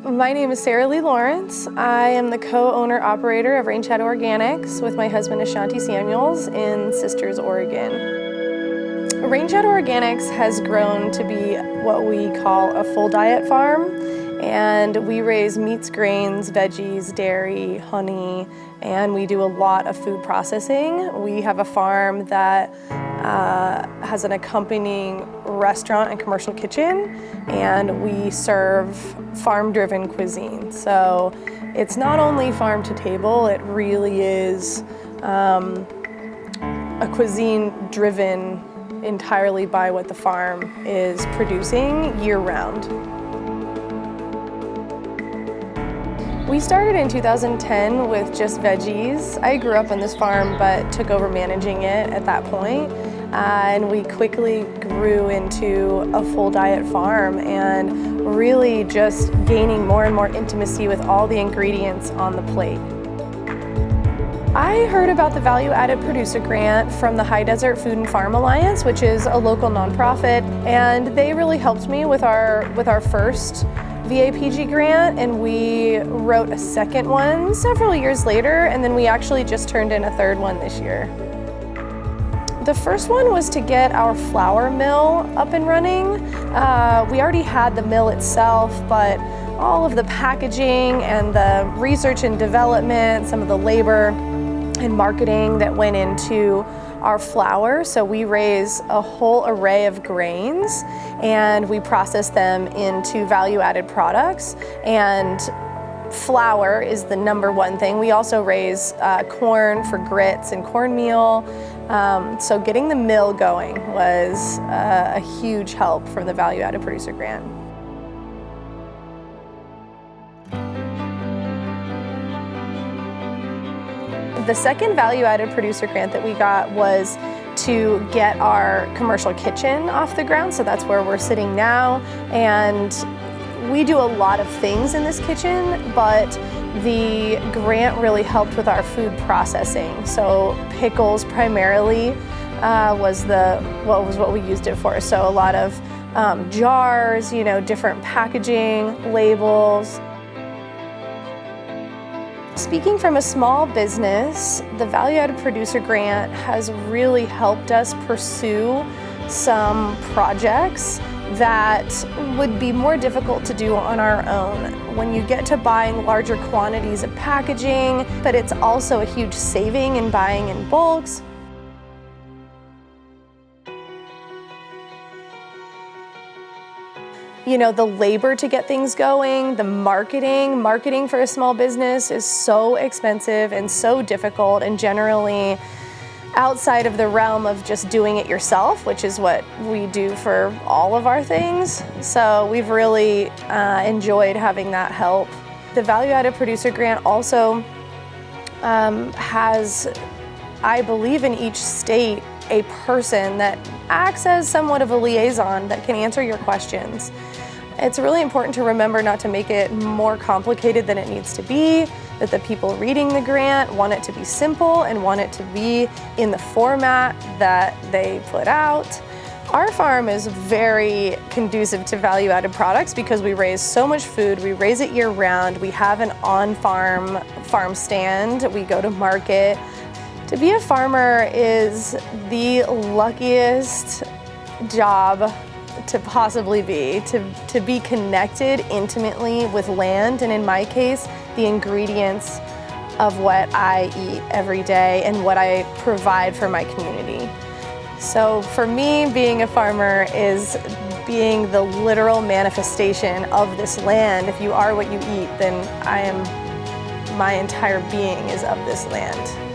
My name is Sarah Lee Lawrence. I am the co-owner-operator of Rainshadow Organics with my husband Ashanti Samuels in Sisters, Oregon. Rainshadow Organics has grown to be what we call a full diet farm, and we raise meats, grains, veggies, dairy, honey, and we do a lot of food processing. We have a farm that has an accompanying restaurant and commercial kitchen, and we serve farm-driven cuisine. So it's not only farm to table, it really is a cuisine driven entirely by what the farm is producing year-round. We started in 2010 with just veggies. I grew up on this farm but took over managing it at that point. And we quickly grew into a full diet farm and really just gaining more and more intimacy with all the ingredients on the plate. I heard about the Value Added Producer Grant from the High Desert Food and Farm Alliance, which is a local nonprofit, and they really helped me with our first VAPG grant, and we wrote a second one several years later, and then we actually just turned in a third one this year. The first one was to get our flour mill up and running. We already had the mill itself, but all of the packaging and the research and development, some of the labor and marketing that went into our flour. So we raise a whole array of grains and we process them into value-added products. And flour is the #1 thing. We also raise corn for grits and cornmeal. So getting the mill going was a huge help from the Value Added Producer Grant. The second Value Added Producer Grant that we got was to get our commercial kitchen off the ground. So that's where we're sitting now. And we do a lot of things in this kitchen, but the grant really helped with our food processing. So pickles primarily was what we used it for. So a lot of jars, different packaging, labels. Speaking from a small business, the Value Added Producer Grant has really helped us pursue some projects that would be more difficult to do on our own. When you get to buying larger quantities of packaging, but it's also a huge saving in buying in bulks. The labor to get things going, the marketing for a small business is so expensive and so difficult, and generally outside of the realm of just doing it yourself, which is what we do for all of our things. So we've really enjoyed having that help. The Value Added Producer Grant also has, I believe in each state, a person that acts as somewhat of a liaison that can answer your questions. It's really important to remember not to make it more complicated than it needs to be, that the people reading the grant want it to be simple and want it to be in the format that they put out. Our farm is very conducive to value-added products because we raise so much food, we raise it year-round, we have an on-farm farm stand, we go to market. To be a farmer is the luckiest job to possibly be, to be connected intimately with land, and in my case, the ingredients of what I eat every day and what I provide for my community. So for me, being a farmer is being the literal manifestation of this land. If you are what you eat, then my entire being is of this land.